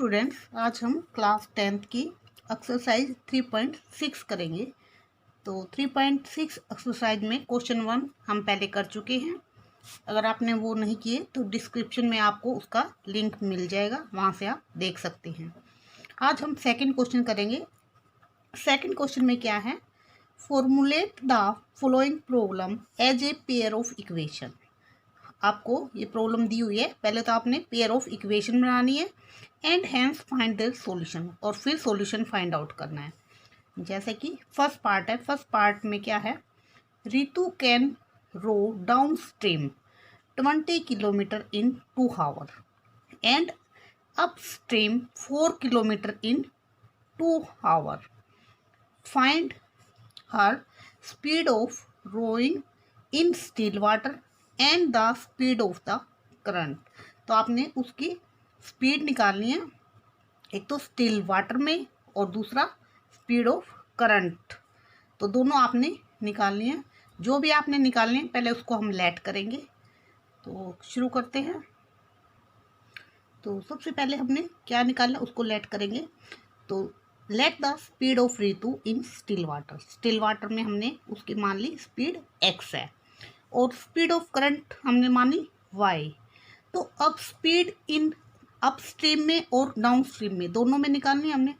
Students, आज हम class 10th की एक्सरसाइज 3.6 करेंगे। तो 3.6 एक्सरसाइज में क्वेश्चन 1 हम पहले कर चुके हैं। अगर आपने वो नहीं किए तो डिस्क्रिप्शन में आपको उसका लिंक मिल जाएगा, वहाँ से आप देख सकते हैं। आज हम सेकंड क्वेश्चन करेंगे। सेकंड क्वेश्चन में क्या है, formulate the following problem as a pair of equation. आपको ये प्रॉब्लम दी हुई है, पहले तो आपने पेयर ऑफ इक्वेशन बनानी है and hence find their solution, और फिर सॉल्यूशन फाइंड आउट करना है। जैसे कि फर्स्ट पार्ट है, फर्स्ट पार्ट में क्या है, Ritu can row downstream 20 kilometre in 2 hour and upstream 4 kilometre in 2 hour. Find her speed of rowing in still water and the speed of the current. तो आपने उसकी speed निकालनी है, एक तो स्टिल वाटर में और दूसरा स्पीड ऑफ करंट। तो दोनों आपने निकालनी है। जो भी आपने निकालनी है पहले उसको हम लेट करेंगे। तो शुरू करते हैं। तो सबसे पहले हमने क्या निकालना उसको लेट करेंगे। तो let the speed of Ritu in still water. Still water में हमने उसकी मान ली स्पीड x है और स्पीड ऑफ करंट हमने मानी y। तो अब स्पीड इन अप स्ट्रीम में और डाउन स्ट्रीम में दोनों में निकालनी है हमने।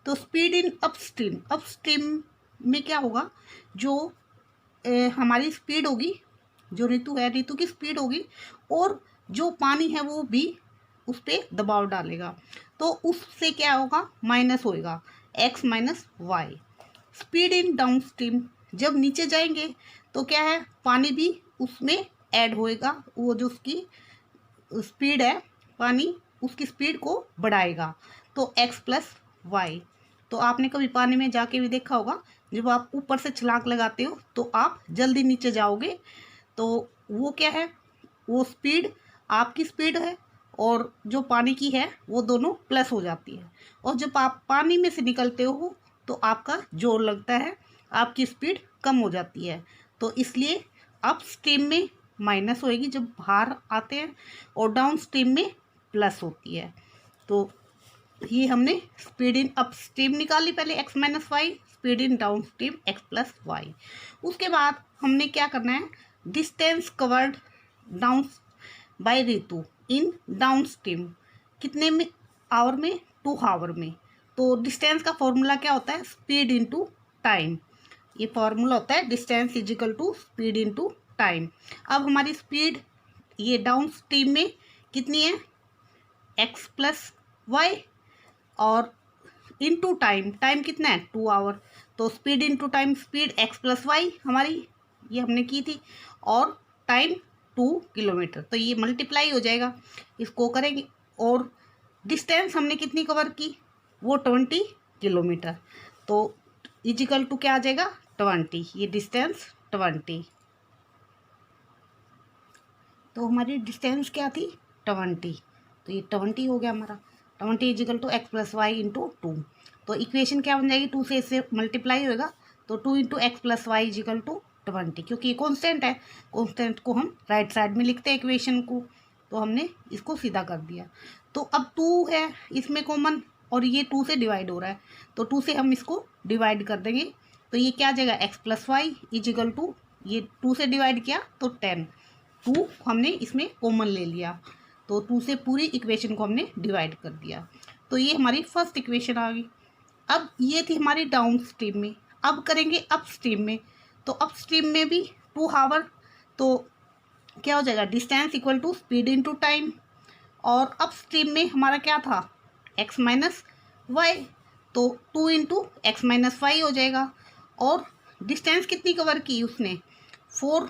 तो स्पीड इन अप स्ट्रीम में क्या होगा, जो हमारी स्पीड होगी, जो रितु है, रितु की स्पीड होगी और जो पानी है वो भी उस पर दबाव डालेगा, तो उससे क्या होगा, माइनस होएगा x minus y. Speed in downstream, जब नीचे जाएंगे तो क्या है, पानी भी उसमें ऐड होएगा, वो जो उसकी स्पीड है पानी उसकी स्पीड को बढ़ाएगा, तो x प्लस वाई। तो आपने कभी पानी में जाके भी देखा होगा, जब आप ऊपर से छलांग लगाते हो तो आप जल्दी नीचे जाओगे, तो वो क्या है, वो स्पीड आपकी स्पीड है और जो पानी की है वो दोनों प्लस हो जाती है। और जब आप पानी में से निकलते हो तो आपका जोर लगता है, आपकी स्पीड कम हो जाती है। तो इसलिए अप स्ट्रीम में माइनस होएगी जब बाहर आते हैं और डाउन स्ट्रीम में प्लस होती है। तो ये हमने स्पीड इन अप स्ट्रीम निकाली पहले x minus y, speed in downstream x plus y. उसके बाद हमने क्या करना है, distance covered down by Ritu in downstream, कितने में आवर में, 2 आवर में। तो डिस्टेंस का फॉर्मूला क्या होता है, स्पीड इनटू टाइम। ये फॉर्मूला होता है distance is equal to speed into time. अब हमारी स्पीड ये डाउन स्ट्रीम में कितनी है, x प्लस वाई, और इनटू टाइम, टाइम कितना है 2 आवर। तो speed into time, speed x plus y हमारी ये हमने की थी, और टाइम 2 किलोमीटर, तो ये मल्टीप्लाई हो जाएगा, इसको करेंगे। और डिस्टेंस हमने कितनी कवर की, वो 20 किलोमीटर। तो इजिकल टू क्या आ जाएगा, 20, ये डिस्टेंस 20। तो हमारी डिस्टेंस क्या थी, 20, तो ये 20 हो गया हमारा। 20 equal to x plus y into 2। तो इक्वेशन क्या बन जाएगी, 2 से इससे मल्टीप्लाई होएगा, तो 2 into x plus y equal to 20, क्योंकि ये कॉन्स्टेंट है, कॉन्स्टेंट को हम राइट साइड में लिखते हैं इक्वेशन को, तो हमने इसको सीधा कर दिया। तो अब 2 है इसमें कॉमन और ये 2 से डिवाइड हो रहा है, तो 2 से हम इसको डिवाइड कर देंगे, तो ये क्या आ जाएगा, x plus y equal to, ये 2 से डिवाइड किया तो 10, 2 हमने इसमें कॉमन ले लिया, तो 2 से पूरी इक्वेशन को हमने डिवाइड कर दिया। तो ये हमारी फर्स्ट इक्वेशन आ गई। अब ये थी हमारी डाउन स्ट्रीम में, अब करेंगे अप स्ट्रीम में। तो अप स्ट्रीम में भी 2 आवर, तो क्या हो जाएगा, distance equal to speed into time, और अप स्ट्रीम में हमारा क्या था, x माइनस वाई, तो 2 इंटू एक्स माइनस वाई हो जाएगा। और डिस्टेंस कितनी कवर की उसने, 4,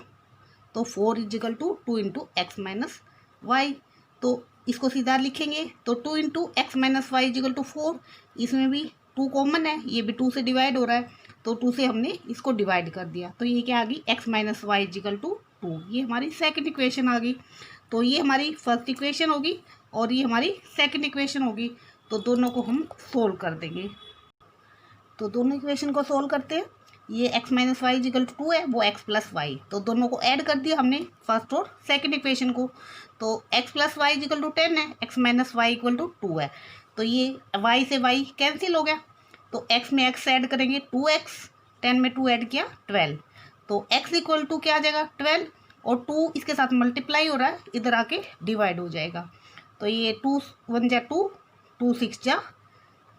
तो 4 equal to 2 into x minus y. तो इसको सीधा लिखेंगे, तो 2 into x minus y equal to 4, इसमें भी 2 कॉमन है, ये भी 2 से डिवाइड हो रहा है, तो 2 से हमने इसको डिवाइड कर दिया, तो ये क्या आ गई, x minus y equal to 2। ये हमारी सेकंड इक्वेशन आ गई। तो ये हमारी फर्स्ट इक्वेशन होगी और ये हमारी सेकंड इक्वेशन होगी। तो दोनों को हम सोल्व कर देंगे। तो दोनों इक्वेशन को सोल्व करते हैं। ये x minus y equal to 2 है, वो x प्लस वाई, तो दोनों को ऐड कर दिया हमने फर्स्ट और सेकंड इक्वेशन को। तो x plus y equal to 10 है, x minus y equal to 2 है, तो ये y से y कैंसिल हो गया, तो x में x ऐड करेंगे 2x, 10 में 2 ऐड किया 12, तो x इक्वल टू क्या आ जाएगा 12, और 2 इसके साथ मल्टीप्लाई हो रहा है, इधर आके डिवाइड हो जाएगा। तो ये 2 1 जा 2, 2 6 जा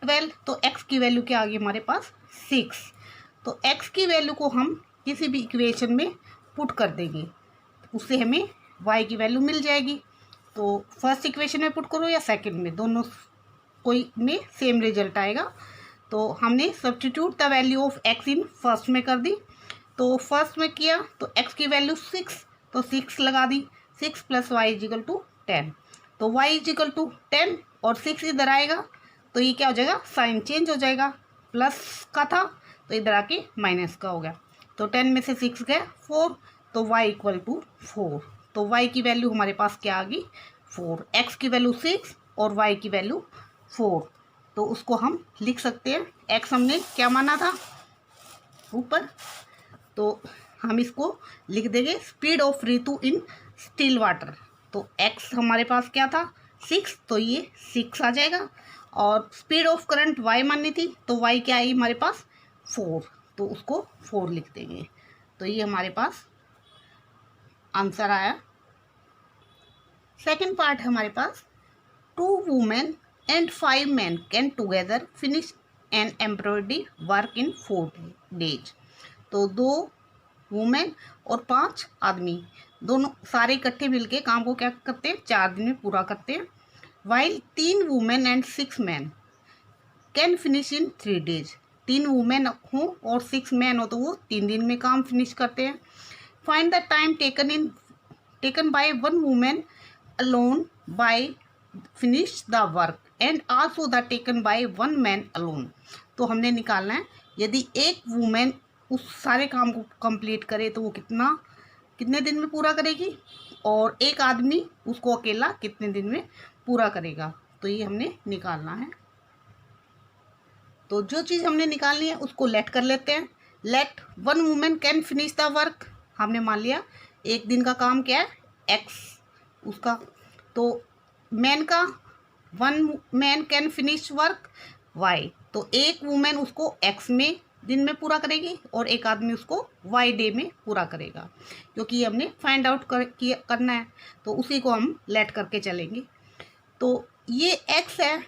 12, तो x की वैल्यू क्या आ गई हमारे पास 6। तो x की वैल्यू को हम किसी भी इक्वेशन में पुट कर देंगे, उससे हमें y की वैल्यू मिल जाएगी। तो फर्स्ट इक्वेशन में पुट करो या सेकंड में, दोनों कोई में सेम रिजल्ट आएगा। तो हमने substitute the value of x in first में कर दी, तो फर्स्ट में किया तो x की वैल्यू 6, तो 6 लगा दी, 6 प्लस वाई इजिकल टू 10, तो y इजिकल टू 10 और 6 इधर आएगा, तो ये क्या हो जाएगा साइन चेंज हो जाएगा, प्लस का था तो इधर आके माइनस का हो गया, तो 10 में से 6 गया 4, तो y इक्वल टू 4, तो y की वैल्यू हमारे पास क्या आ गई 4, x की वैल्यू 6 और y की वैल्यू 4, तो उसको हम लिख सकते हैं, x हमने क्या माना था ऊपर, तो हम इसको लिख देंगे speed of Ritu in still water, तो x हमारे पास क्या था 6, तो ये 6 आ जाएगा, और स्पीड ऑफ करंट y माननी थी, तो y क्या आई हमारे पास 4, तो उसको 4 लिख देंगे, तो ये हमारे पास आंसर आया। सेकंड पार्ट है हमारे पास, 2 women and 5 man can together finish an embroidery work in 4 days, तो 2 वुमेन और 5 आदमी दोनों सारे इकट्ठे मिलके काम को क्या करते हैं 4 दिन में पूरा करते हैं। While 3 women and 6 man can finish in 3 days, 3 women हो और 6 मैन हो तो वो 3 दिन में काम फिनिश करते हैं। Find the time taken by 1 women alone by finish the work and also the taken by 1 man alone, तो हमने निकालना है यदि एक वुमेन उस सारे काम को कंप्लीट करे तो वो कितने दिन में पूरा करेगी, और एक आदमी उसको अकेला कितने दिन में पूरा करेगा, तो ये हमने निकालना है। तो जो चीज़ हमने निकालनी है उसको लेट कर लेते हैं। Let 1 women can finish the work, हमने मान लिया एक दिन का काम क्या है x उसका, तो मैन का 1 man can finish work y, तो एक वुमेन उसको x में दिन में पूरा करेगी और एक आदमी उसको y डे में पूरा करेगा, क्योंकि हमने फाइंड आउट करना है, तो उसी को हम लेट करके चलेंगे। तो ये x है,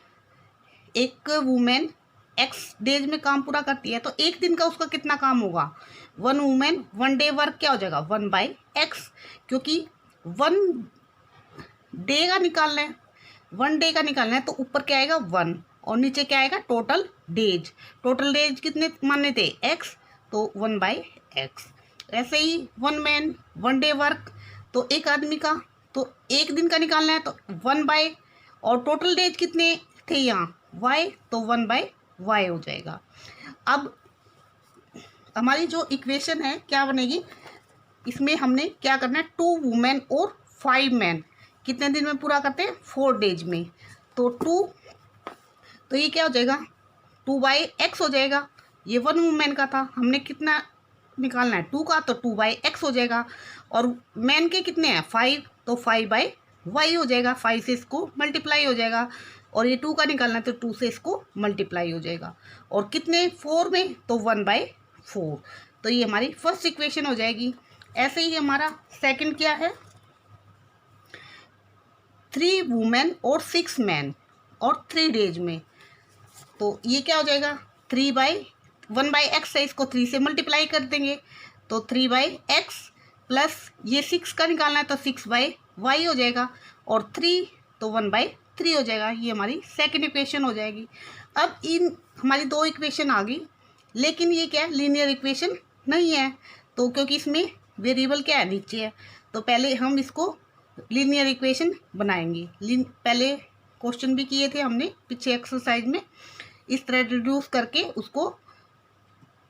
एक वुमेन x डेज में काम पूरा करती है, तो एक दिन का उसका कितना काम होगा 1 वुमेन 1 डे वर्क क्या हो जाएगा 1/x, क्योंकि 1 डे का निकालना है, 1 डे का निकालना है, तो ऊपर क्या आएगा 1 और नीचे क्या आएगा टोटल डेज कितने माने थे x, तो 1/x। ऐसे ही 1 मैन 1 डे वर्क, तो एक आदमी का तो एक दिन का निकालना है, तो 1/, और टोटल डेज कितने थे यहाँ y, तो 1/y हो जाएगा। अब हमारी जो इक्वेशन है क्या बनेगी, इसमें हमने क्या करना है 2 वुमेन और 5 मैन कितने दिन में पूरा करते हैं 4 डेज में, तो 2, तो ये क्या हो जाएगा 2/x हो जाएगा, ये 1 वुमेन का था, हमने कितना निकालना है 2 का, तो 2/x हो जाएगा, और मैन के कितने हैं 5, तो 5/y हो जाएगा, 5 से इसको मल्टीप्लाई हो जाएगा, और ये 2 का निकालना है तो 2 से इसको मल्टीप्लाई हो जाएगा, और कितने 4 में, तो 1/4, तो ये हमारी फर्स्ट इक्वेशन हो जाएगी। ऐसे ही हमारा सेकंड क्या है, 3 वुमेन और 6 मैन और 3 डेज में, तो ये क्या हो जाएगा 1/x है, इसको 3 से मल्टीप्लाई कर देंगे, तो 3/x प्लस ये 6 का निकालना है तो 6/y हो जाएगा, और 3 तो 1/3 हो जाएगा, ये हमारी सेकंड इक्वेशन हो जाएगी। अब इन हमारी 2 इक्वेशन आ गई, लेकिन ये क्या है लीनियर इक्वेशन नहीं है, तो क्योंकि इसमें वेरिएबल क्या है नीचे है, तो पहले हम इसको लीनियर इक्वेशन बनाएंगे। पहले क्वेश्चन भी किए थे हमने पीछे एक्सरसाइज में, इस तरह रिड्यूस करके उसको,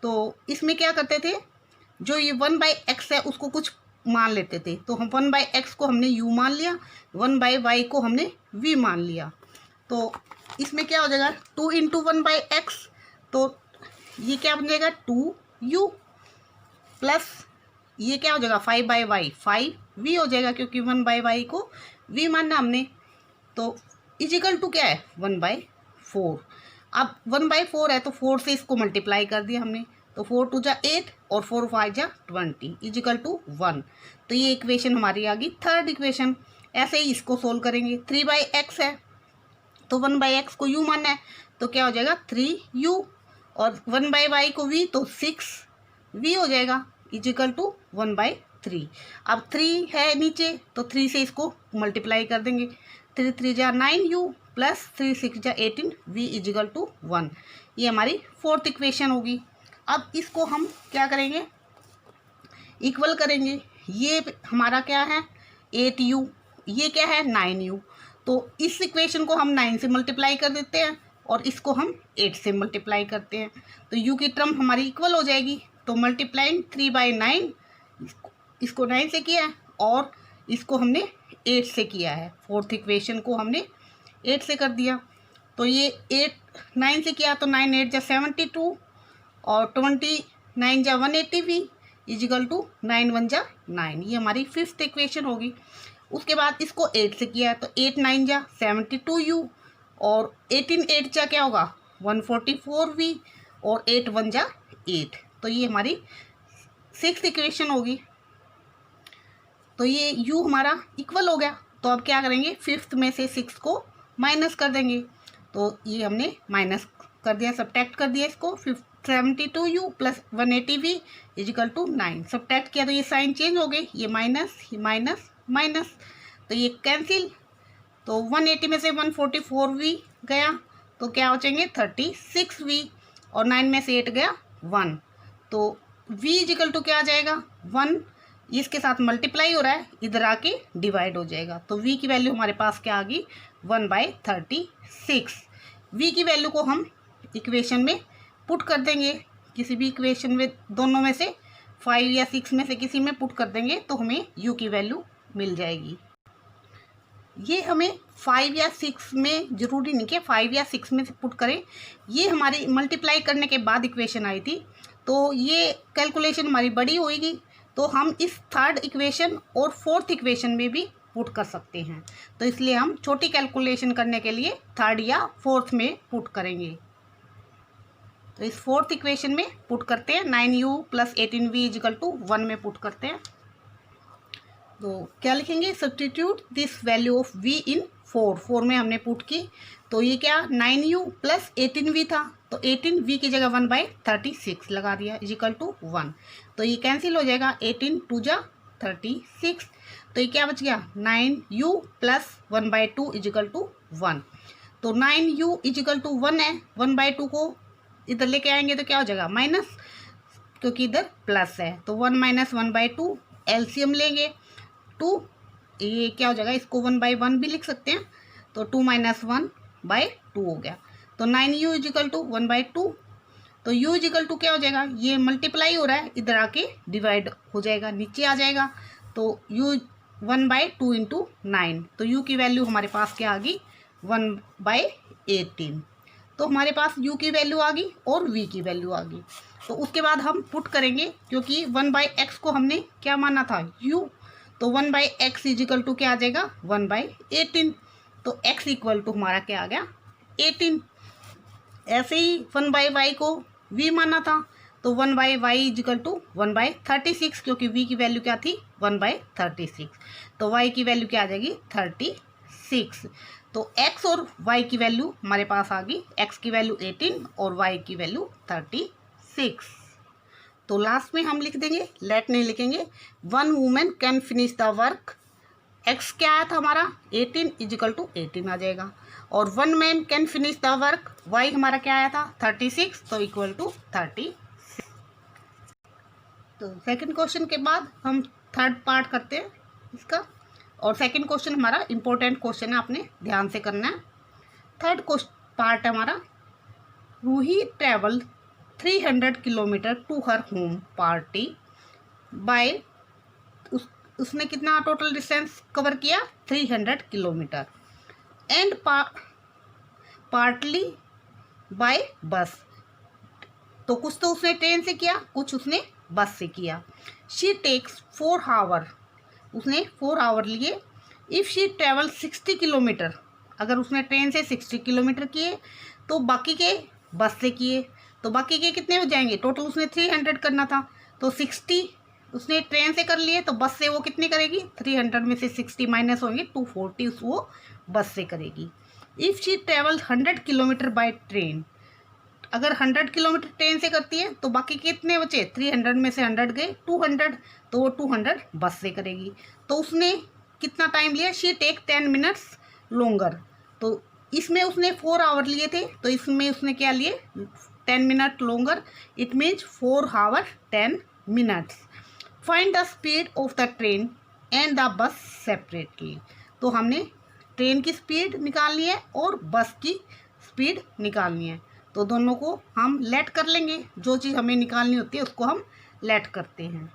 तो इसमें क्या करते थे जो ये 1/x है उसको कुछ मान लेते थे, तो हम 1/x को हमने u मान लिया, 1/y को हमने v मान लिया, तो इसमें क्या हो जाएगा 2 × 1/x, तो ये क्या बन जाएगा 2u प्लस ये क्या हो जाएगा 5/y 5v हो जाएगा, क्योंकि 1/y को v मानना हमने, तो इजिकल टू क्या है 1/4, 4। अब 1/4 है तो 4 से इसको मल्टीप्लाई कर दिया हमने, तो 4 2 जा 8 और 4 5 जा 20 इजिकल टू 1। तो ये इक्वेशन हमारी आ गई थर्ड इक्वेशन। ऐसे ही इसको सोल्व करेंगे। 3/x है तो 1/x को u मानना है, तो क्या हो जाएगा 3u, और 1/y को v तो 6v हो जाएगा इजिकल टू 1/3। अब 3 है नीचे तो 3 से इसको मल्टीप्लाई कर देंगे। 3 3 जा 9u प्लस 3 6 जा 18v इजिकल टू 1। ये हमारी फोर्थ इक्वेशन होगी। अब इसको हम क्या करेंगे, इक्वल करेंगे। ये हमारा क्या है 8u, ये क्या है 9u। तो इस इक्वेशन को हम 9 से मल्टीप्लाई कर देते हैं और इसको हम 8 से मल्टीप्लाई करते हैं, तो u की टर्म हमारी इक्वल हो जाएगी। तो मल्टीप्लाइंग 3/9, इसको 9 से किया है और इसको हमने 8 से किया है। फोर्थ इक्वेशन को हमने 8 से कर दिया। तो ये 9 से किया तो 9 8 जा 72 और 29 जा 180v इजिकल टू 9 1 जा 9। ये हमारी फिफ्थ इक्वेशन होगी। उसके बाद इसको 8 से किया तो 8 9 जा 72u और 18 8 जा क्या होगा 144v और 8 1 जा 8। तो ये हमारी सिक्स्थ इक्वेशन होगी। तो ये u हमारा इक्वल हो गया। तो अब क्या करेंगे, फिफ्थ में से 6 को माइनस कर देंगे। तो ये हमने माइनस कर दिया, सब्ट्रैक्ट कर दिया इसको। 72u plus 180v is equal to 9। Subtract किया तो ये साइन चेंज हो गई, ये माइनस माइनस, तो ये कैंसिल। तो 180 में से 144v गया तो क्या बचेंगे 36v और 9 में से 8 गया 1। तो v इजिकल टू क्या आ जाएगा 1, इसके साथ मल्टीप्लाई हो रहा है, इधर आके डिवाइड हो जाएगा। तो v की वैल्यू हमारे पास क्या आ गई 1/36। v की वैल्यू को हम इक्वेशन में पुट कर देंगे, किसी भी इक्वेशन में दोनों में से 5 या 6 में से किसी में पुट कर देंगे तो हमें u की वैल्यू मिल जाएगी। ये हमें 5 या 6 में, ज़रूरी नहीं कि 5 या 6 में से पुट करें। ये हमारी मल्टीप्लाई करने के बाद इक्वेशन आई थी, तो ये कैलकुलेशन हमारी बड़ी होएगी, तो हम इस थर्ड इक्वेशन और फोर्थ इक्वेशन में भी पुट कर सकते हैं। तो इसलिए हम छोटी कैलकुलेशन करने के लिए थर्ड या फोर्थ में पुट करेंगे। तो इस फोर्थ इक्वेशन में पुट करते हैं 9u plus 18v is equal to 1 में पुट करते हैं। तो क्या लिखेंगे, substitute this value of v इन 4 में हमने पुट की। तो ये क्या 9u प्लस 18v था, तो 18v की जगह 1/36 लगा दिया इजिकल टू 1। तो ये कैंसिल हो जाएगा, 18 2 जा 36। तो ये क्या बच गया 9u प्लस 1/2 इजिकल टू 1। तो 9u इजिकल टू 1 है, 1/2 को इधर लेके आएंगे तो क्या हो जाएगा माइनस, क्योंकि इधर प्लस है। तो 1 - 1/2 एलसीएम लेंगे 2, ये क्या हो जाएगा, इसको 1/1 भी लिख सकते हैं। तो 2 - 1/2 हो गया। तो 9u इजिकल टू 1/2। तो u इजिकल टू क्या हो जाएगा, ये मल्टीप्लाई हो रहा है, इधर आके डिवाइड हो जाएगा, नीचे आ जाएगा। तो u 1/2 इंटू 9। तो u की वैल्यू हमारे पास क्या आ गई 1/18। तो हमारे पास u की वैल्यू आ गई और v की वैल्यू आ गई। तो उसके बाद हम पुट करेंगे, क्योंकि 1/x को हमने क्या माना था u, तो 1/x इजिकल टू क्या आ जाएगा 1/18। तो x इक्वल टू हमारा क्या आ गया 18। ऐसे ही 1/y को v माना था, तो 1/y इजिकल टू 1/36, क्योंकि v की वैल्यू क्या थी 1/36। तो y की वैल्यू क्या आ जाएगी 36। तो x और y की वैल्यू हमारे पास आ गई, x की वैल्यू 18 और y की वैल्यू 36। तो लास्ट में हम लिख देंगे, लेट नहीं लिखेंगे, 1 women can finish the work. x क्या आया था हमारा 18 इजिकल टू 18 आ जाएगा, और 1 man can finish the work, y हमारा क्या आया था 36, तो इक्वल टू 36। तो सेकंड क्वेश्चन के बाद हम थर्ड पार्ट करते हैं इसका, और सेकंड क्वेश्चन हमारा इम्पोर्टेंट क्वेश्चन है, आपने ध्यान से करना है। थर्ड पार्ट है हमारा, Ruhi travel 300 kilometre to her home partly by, उसने कितना टोटल डिस्टेंस कवर किया 300 किलोमीटर, एंड पार्टली बाय बस। तो कुछ तो उसने ट्रेन से किया, कुछ उसने बस से किया। शी टेक्स 4 आवर, उसने 4 आवर लिए। इफ़ शी ट्रेवल 60 किलोमीटर, अगर उसने ट्रेन से 60 किलोमीटर किए तो बाकी के बस से किए तो बाकी के कितने हो जाएंगे, टोटल उसने 300 करना था तो 60 उसने ट्रेन से कर लिए, तो बस से वो कितने करेगी, 300 में से 60 माइनस होंगे 240 वो बस से करेगी। If she travel 100 kilometre by train, अगर 100 किलोमीटर ट्रेन से करती है तो बाकी कितने बचे, 300 में से 100 गए 200, तो वो 200 बस से करेगी। तो उसने कितना टाइम लिया, शी टेक 10 मिनट्स लोंगर, तो इसमें उसने 4 आवर लिए थे तो इसमें उसने क्या लिए 10 minute longer, it means 4 hour 10 minutes. Find the speed of the train and the bus separately, तो हमने ट्रेन की स्पीड निकालनी है और बस की स्पीड निकालनी है, तो दोनों को हम लेट कर लेंगे, जो चीज़ हमें निकालनी होती है उसको हम लेट करते हैं।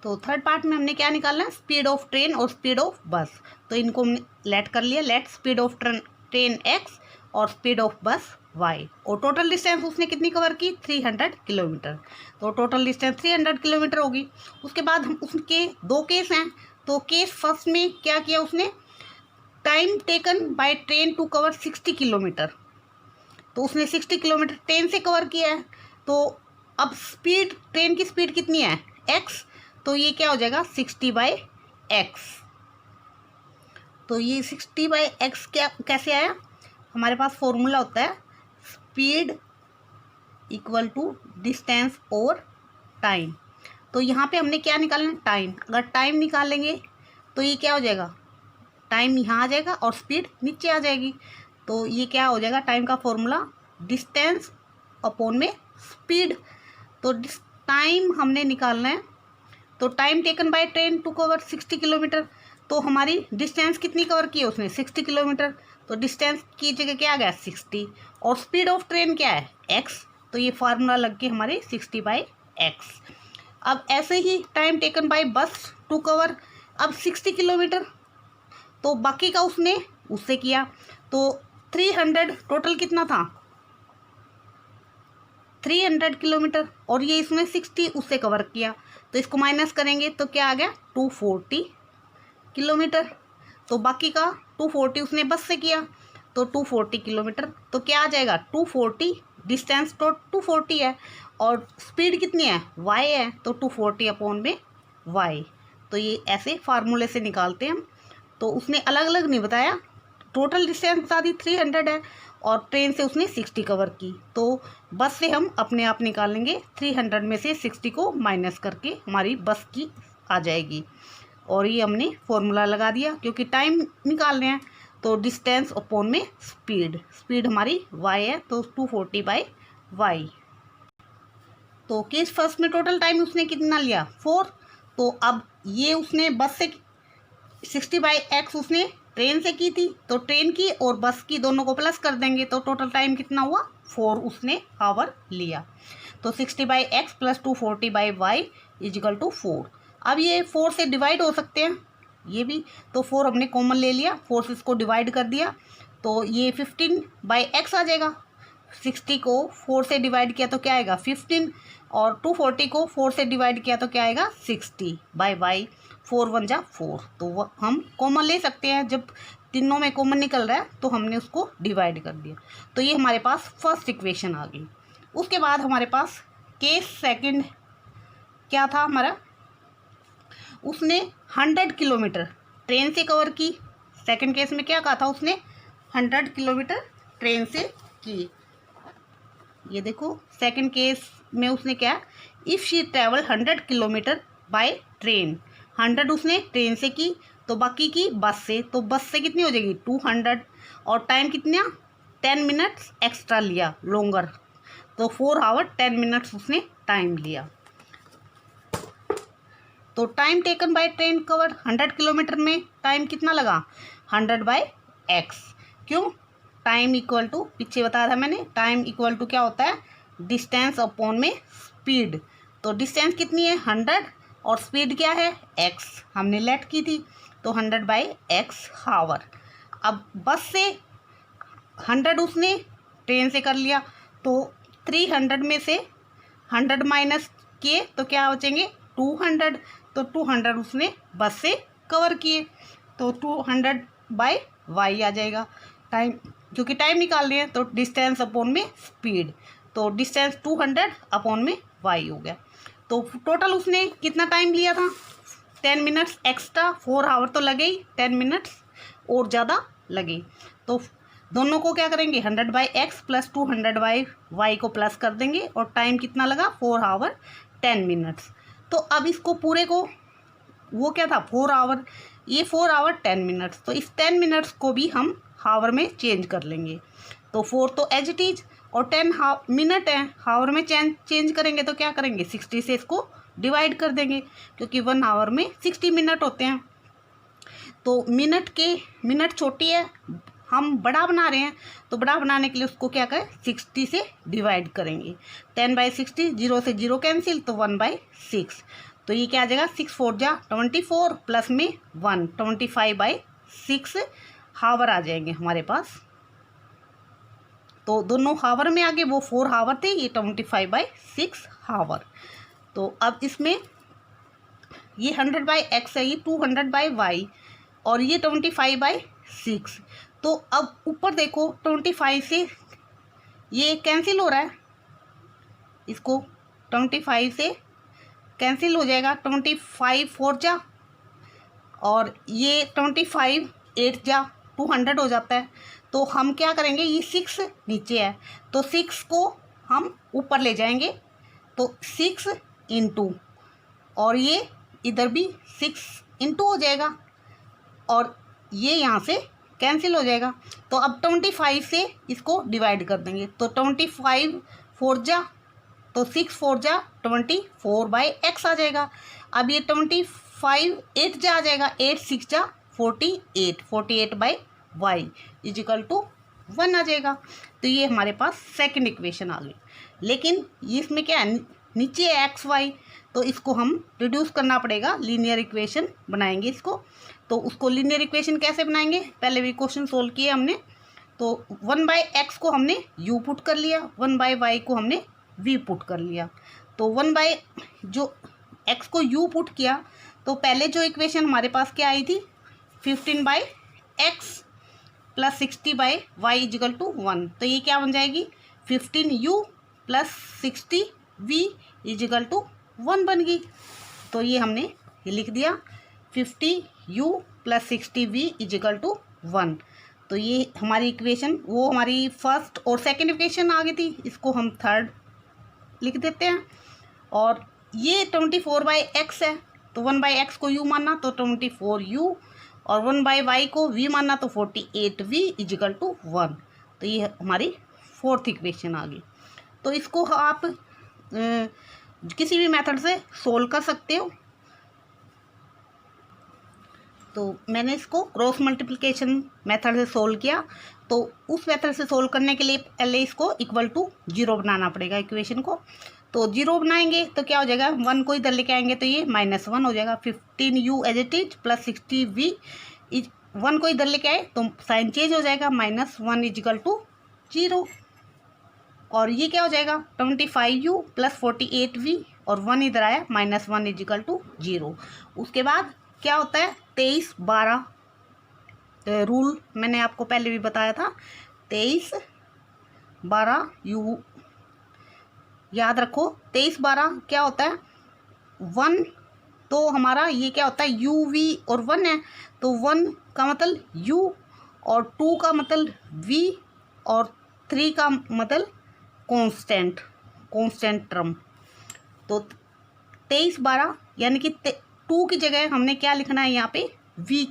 तो थर्ड पार्ट में हमने क्या निकालना है, स्पीड ऑफ ट्रेन और स्पीड ऑफ बस, तो इनको हमने लेट कर लिया, let speed of train x और स्पीड ऑफ बस y, और टोटल डिस्टेंस उसने कितनी कवर की 300 किलोमीटर, तो टोटल डिस्टेंस 300 किलोमीटर होगी। उसके बाद हम उसके 2 केस हैं, तो केस फर्स्ट में क्या किया उसने, time taken by train to cover 60 kilometre, तो उसने 60 किलोमीटर ट्रेन से कवर किया है। तो अब स्पीड, ट्रेन की स्पीड कितनी है x, तो ये क्या हो जाएगा 60/x, तो ये 60/x क्या कैसे आया, हमारे पास फॉर्मूला होता है स्पीड इक्वल टू डिस्टेंस और टाइम, तो यहाँ पे हमने क्या निकालना है टाइम, अगर टाइम निकालेंगे तो ये क्या हो जाएगा, टाइम यहाँ आ जाएगा और स्पीड नीचे आ जाएगी, तो ये क्या हो जाएगा, टाइम का फॉर्मूला डिस्टेंस अपॉन में स्पीड, तो टाइम हमने निकालना है, तो time taken by train to cover 60 kilometre, तो हमारी डिस्टेंस कितनी कवर की है उसने 60 किलोमीटर, तो डिस्टेंस की जगह क्या आ गया 60, और स्पीड ऑफ ट्रेन क्या है x, तो ये फार्मूला लग के हमारे 60/x। अब ऐसे ही टाइम टेकन बाय बस टू कवर अब 60 किलोमीटर, तो बाकी का उसने उससे किया, तो 300 टोटल कितना था 300 किलोमीटर, और ये इसमें 60 उससे कवर किया, तो इसको माइनस करेंगे तो क्या आ गया 240 किलोमीटर, तो बाकी का 240 उसने बस से किया, तो 240 किलोमीटर, तो क्या आ जाएगा 240, डिस्टेंस तो 240 है और स्पीड कितनी है y है, तो 240 अपॉन में y, तो ये ऐसे फार्मूले से निकालते हैं हम। तो उसने अलग अलग नहीं बताया, टोटल डिस्टेंस बता दी 300 है और ट्रेन से उसने 60 कवर की, तो बस से हम अपने आप निकालेंगे 300 में से 60 को माइनस करके हमारी बस की आ जाएगी, और ये हमने फॉर्मूला लगा दिया क्योंकि टाइम निकाल रहे हैं, तो डिस्टेंस अपॉन में स्पीड, स्पीड हमारी y है तो 240/y। तो केस फर्स्ट में टोटल टाइम उसने कितना लिया 4, तो अब ये उसने बस से 60/x उसने ट्रेन से की थी, तो ट्रेन की और बस की दोनों को प्लस कर देंगे तो टोटल टाइम कितना हुआ 4 उसने आवर लिया, तो 60/x plus 240/y is equal to 4। अब ये 4 से डिवाइड हो सकते हैं ये भी, तो 4 हमने कॉमन ले लिया, 4 से इसको डिवाइड कर दिया तो ये 15/x आ जाएगा, 60 को 4 से डिवाइड किया तो क्या आएगा 15, और 240 को 4 से डिवाइड किया तो क्या आएगा 60/y, 4 1 जा 4, तो वो हम कॉमन ले सकते हैं, जब तीनों में कॉमन निकल रहा है तो हमने उसको डिवाइड कर दिया, तो ये हमारे पास फर्स्ट इक्वेशन आ गई। उसके बाद हमारे पास केस सेकंड क्या था हमारा, उसने 100 किलोमीटर ट्रेन से कवर की, सेकंड केस में क्या कहा था उसने 100 किलोमीटर ट्रेन से की, ये देखो सेकंड केस में उसने क्या, if she travel 100 kilometre by train, 100 उसने ट्रेन से की तो बाकी की बस से, तो बस से कितनी हो जाएगी 200, और टाइम कितना 10 मिनट्स एक्स्ट्रा लिया लोंगर, तो 4 आवर 10 मिनट्स उसने टाइम लिया। तो time taken by train cover 100 kilometre में टाइम कितना लगा 100/x, क्यों टाइम इक्वल टू, पीछे बताया था मैंने टाइम इक्वल टू क्या होता है डिस्टेंस अपॉन में स्पीड, तो डिस्टेंस कितनी है 100 और स्पीड क्या है x, हमने लेट की थी, तो 100/x आवर। अब बस से 100 उसने ट्रेन से कर लिया, तो 300 में से 100 माइनस किए तो क्या बचेंगे 200, तो 200 उसने बस से कवर किए, तो 200/y आ जाएगा, टाइम क्योंकि टाइम निकाल रहे हैं तो डिस्टेंस अपॉन में स्पीड, तो डिस्टेंस 200 अपॉन में y हो गया। तो टोटल उसने कितना टाइम लिया था, 10 मिनट्स एक्स्ट्रा, 4 आवर तो लगे ही, 10 मिनट्स और ज़्यादा लगे। तो दोनों को क्या करेंगे, 100/x प्लस 200/y को प्लस कर देंगे और टाइम कितना लगा, 4 आवर 10 मिनट्स। तो अब इसको पूरे को, वो क्या था 4 आवर, ये 4 आवर 10 मिनट्स, तो इस 10 मिनट्स को भी हम हावर में चेंज कर लेंगे। तो 4 तो एज इट इज और 10 मिनट है, हावर में चेंज करेंगे तो क्या करेंगे, 60 से इसको डिवाइड कर देंगे, क्योंकि 1 आवर में 60 मिनट होते हैं। तो मिनट छोटी है, हम बड़ा बना रहे हैं, तो बड़ा बनाने के लिए उसको क्या करें, 60 से डिवाइड करेंगे। 10/60, 0 से 0 कैंसिल, तो 1/6। तो ये क्या आ जाएगा, 6 4 जा 24 प्लस में 1, 25/6 हावर आ जाएंगे हमारे पास। तो दोनों हावर में आगे, वो 4 हावर थे, ये 25/6 हावर। तो अब इसमें ये 100/x है, ये 200/y और ये 25/6। तो अब ऊपर देखो 25 से ये कैंसिल हो रहा है, इसको 25 से कैंसिल हो जाएगा, 25 4 जा और ये 25 8 जा 200 हो जाता है। तो हम क्या करेंगे, ये 6 नीचे है तो 6 को हम ऊपर ले जाएंगे, तो 6 इंटू, और ये इधर भी 6 इंटू हो जाएगा और ये यहाँ से कैंसिल हो जाएगा। तो अब 25 से इसको डिवाइड कर देंगे, तो 25 4 जा, तो 6 4 जा 24/x आ जाएगा। अब ये 25 8 जा आ जाएगा, 8 6 जा 48, 48/y इजिकल टू 1 आ जाएगा। तो ये हमारे पास सेकंड इक्वेशन आ गई। लेकिन इसमें क्या है, नीचे है एक्स वाई, तो इसको हम रिड्यूस करना पड़ेगा, लीनियर इक्वेशन बनाएंगे इसको। तो उसको लीनियर इक्वेशन कैसे बनाएंगे, पहले भी क्वेश्चन सोल्व किए हमने। तो 1/x को हमने u पुट कर लिया, 1/y को हमने v पुट कर लिया। तो जो x को u पुट किया, तो पहले जो इक्वेशन हमारे पास क्या आई थी, 15/x plus 60/y is equal to 1। तो ये क्या बन जाएगी, 15u plus 60v is equal to 1 बन गई। तो ये हमने ये लिख दिया, 50u plus 60v is equal to 1। तो ये हमारी इक्वेशन, वो हमारी फर्स्ट और सेकंड इक्वेशन आ गई थी, इसको हम थर्ड लिख देते हैं। और ये 24/x है, तो 1/x को u मानना तो 24u, और 1/y को v मानना तो 48v इजिकल टू 1। तो ये हमारी फोर्थ इक्वेशन आ गई। तो इसको आप किसी भी मेथड से सोल्व कर सकते हो। तो मैंने इसको क्रॉस मल्टीप्लिकेशन मेथड से सोल्व किया। तो उस मेथड से सोल्व करने के लिए पहले इसको इक्वल टू 0 बनाना पड़ेगा इक्वेशन को। तो 0 बनाएंगे तो क्या हो जाएगा, 1 को इधर लेके आएंगे तो ये -1 हो जाएगा, 15u as it is plus 60v, 1 को इधर लेके आए तो साइन चेंज हो जाएगा, -1 इजिकल टू 0। और ये क्या हो जाएगा, 25u प्लस 48v, और 1 इधर आया, -1 इजिकल टू 0। उसके बाद क्या होता है, 23/12 रूल मैंने आपको पहले भी बताया था, 23/12 याद रखो। 23/12 क्या होता है, 1 तो हमारा ये क्या होता है, uv और 1 है, तो 1 का मतलब u और 2 का मतलब v और 3 का मतलब कांस्टेंट टर्म। तो 23/12 यानी कि 2 की जगह हमने क्या लिखना है यहाँ पे, v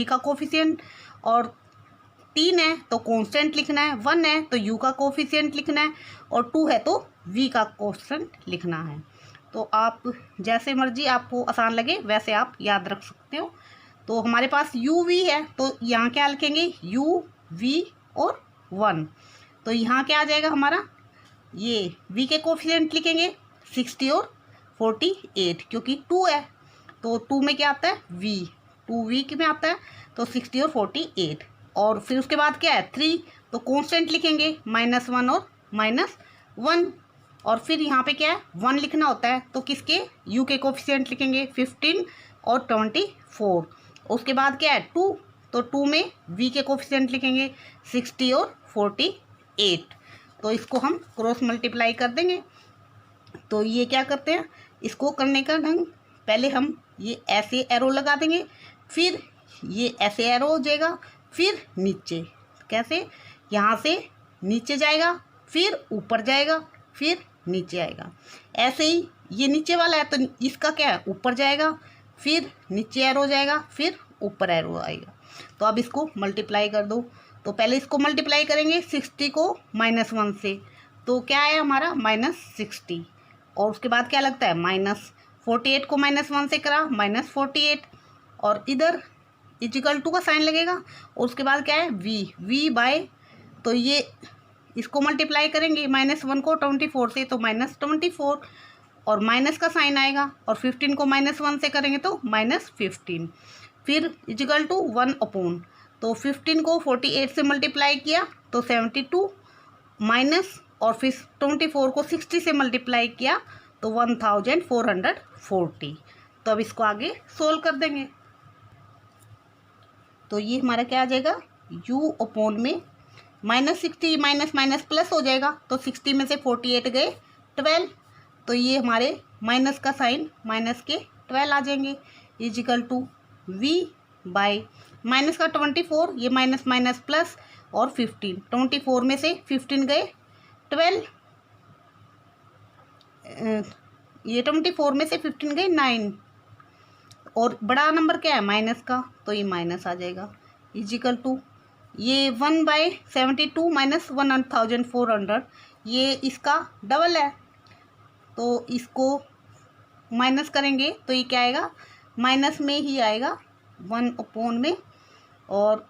का कोफिशिएंट, और 3 है तो कांस्टेंट लिखना है, 1 है तो u का कोफिशिएंट लिखना है, और 2 है तो v का कांस्टेंट लिखना है। तो आप जैसे मर्जी आपको आसान लगे वैसे आप याद रख सकते हो। तो हमारे पास u v है, तो यहाँ क्या लिखेंगे, u v और 1। तो यहाँ क्या आ जाएगा हमारा, ये v के कोफिशिएंट लिखेंगे 60 और 48, क्योंकि 2 है तो 2 में क्या आता है, v, 2v में आता है, तो 60 और 48। और फिर उसके बाद क्या है 3, तो कांस्टेंट लिखेंगे -1 और -1। और फिर यहाँ पे क्या है 1 लिखना होता है, तो किसके, u के कोफिशिएंट लिखेंगे 15 और 24। उसके बाद क्या है 2 तो 2 में v के कोफिशिएंट लिखेंगे 60 और 48। तो इसको हम क्रॉस मल्टीप्लाई कर देंगे। तो ये क्या करते हैं, इसको करने का ढंग, पहले हम ये ऐसे एरो लगा देंगे, फिर ये ऐसे एरो हो जाएगा, फिर नीचे, कैसे, यहाँ से नीचे जाएगा, फिर ऊपर जाएगा, फिर नीचे आएगा। ऐसे ही ये नीचे वाला है तो इसका क्या है, ऊपर जाएगा, फिर नीचे एरो जाएगा, फिर ऊपर एरो आएगा। तो अब इसको मल्टीप्लाई कर दो। तो पहले इसको मल्टीप्लाई करेंगे 60 को -1 से, तो क्या है हमारा -60, और उसके बाद क्या लगता है -48 को -1 से करा -48, और इधर इजिकल टू का साइन लगेगा, और उसके बाद क्या है v बाय, तो ये इसको मल्टीप्लाई करेंगे -1 को 24 से तो -24, और माइनस का साइन आएगा, और 15 को -1 से करेंगे तो -15, फिर इजिकल टू 1/, तो 15 को 48 से मल्टीप्लाई किया तो 72 माइनस, और फिर 24 को 60 से मल्टीप्लाई किया तो 1440। तो अब इसको आगे सोल्व कर देंगे। तो ये हमारा क्या आ जाएगा, u/, में -60 माइनस प्लस हो जाएगा, तो 60 में से 48 गए 12, तो ये हमारे माइनस का साइन माइनस के 12 आ जाएंगे, is equal to v by minus का 24, ये माइनस प्लस, और 15, 24 में से 15 गए 12, ये 24 में से 15 गए 9, और बड़ा नंबर क्या है माइनस का, तो ये माइनस आ जाएगा, इजिकल टू ये 1/72 माइनस 1400, ये इसका डबल है, तो इसको माइनस करेंगे तो ये क्या आएगा, माइनस में ही आएगा 1/, में, और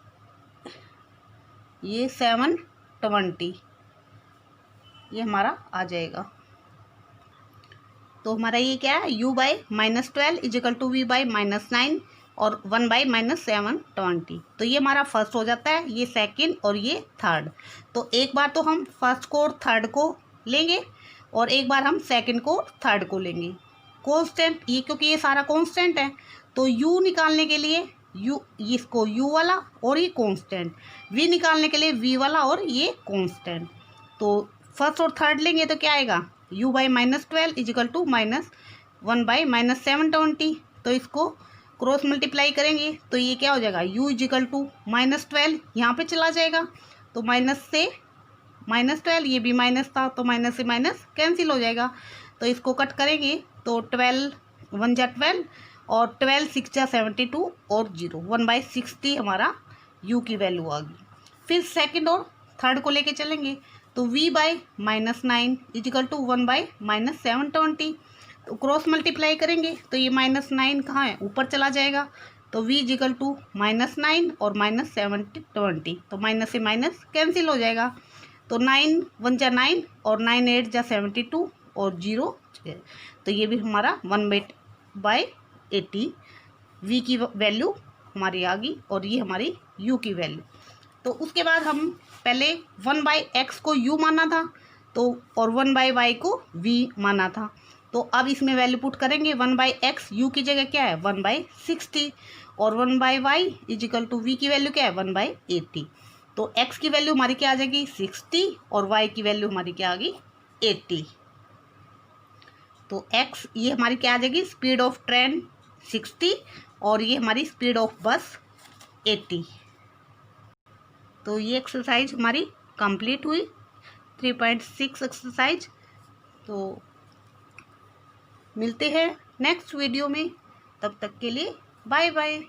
ये 720, ये हमारा आ जाएगा। तो हमारा ये क्या है, u by -12 is equal to v by -9, और 1 बाय -720। तो ये हमारा फर्स्ट हो जाता है, ये सेकंड और ये थर्ड। तो एक बार तो हम फर्स्ट को और थर्ड को लेंगे, और एक बार हम सेकंड को थर्ड को लेंगे। कांस्टेंट, ये क्योंकि ये सारा कांस्टेंट है, तो u निकालने के लिए इसको u वाला और ये कांस्टेंट, v निकालने के लिए v वाला और ये कांस्टेंट। तो फर्स्ट और थर्ड लेंगे तो क्या आएगा, u by -12 is equal to -1 by -720। तो इसको क्रॉस मल्टीप्लाई करेंगे तो ये क्या हो जाएगा, u इजिकल टू -12, यहाँ पे चला जाएगा, तो माइनस से -12, ये भी माइनस था तो माइनस से माइनस कैंसिल हो जाएगा। तो इसको कट करेंगे तो 12 1 जा 12, और 12 6 जा 72, और 0 1/60 हमारा u की वैल्यू आ गई। फिर सेकंड और थर्ड को लेके चलेंगे, तो v by -9 is equal to 1 by -720। तो क्रॉस मल्टीप्लाई करेंगे तो ये -9 कहाँ है, ऊपर चला जाएगा, तो v इजिकल टू -9 और -720, तो माइनस से माइनस कैंसिल हो जाएगा। तो 9 1 जा 9, और 9 8 जा 72, और 0, तो ये भी हमारा 1/80 v की वैल्यू हमारी आ गई, और ये हमारी u की वैल्यू। तो उसके बाद हम पहले 1/x को u माना था, तो और 1/y को v माना था। तो अब इसमें वैल्यू पुट करेंगे, 1/x u की जगह क्या है 1/60, और 1/y इजिकल टू v की वैल्यू क्या है 1/80। तो x की वैल्यू हमारी क्या आ जाएगी 60, और y की वैल्यू हमारी क्या आ गई 80। तो x ये हमारी क्या आ जाएगी, स्पीड ऑफ ट्रेन 60, और ये हमारी स्पीड ऑफ बस 80। तो ये एक्सरसाइज हमारी कंप्लीट हुई, 3.6 एक्सरसाइज। तो मिलते हैं नेक्स्ट वीडियो में, तब तक के लिए बाय बाय।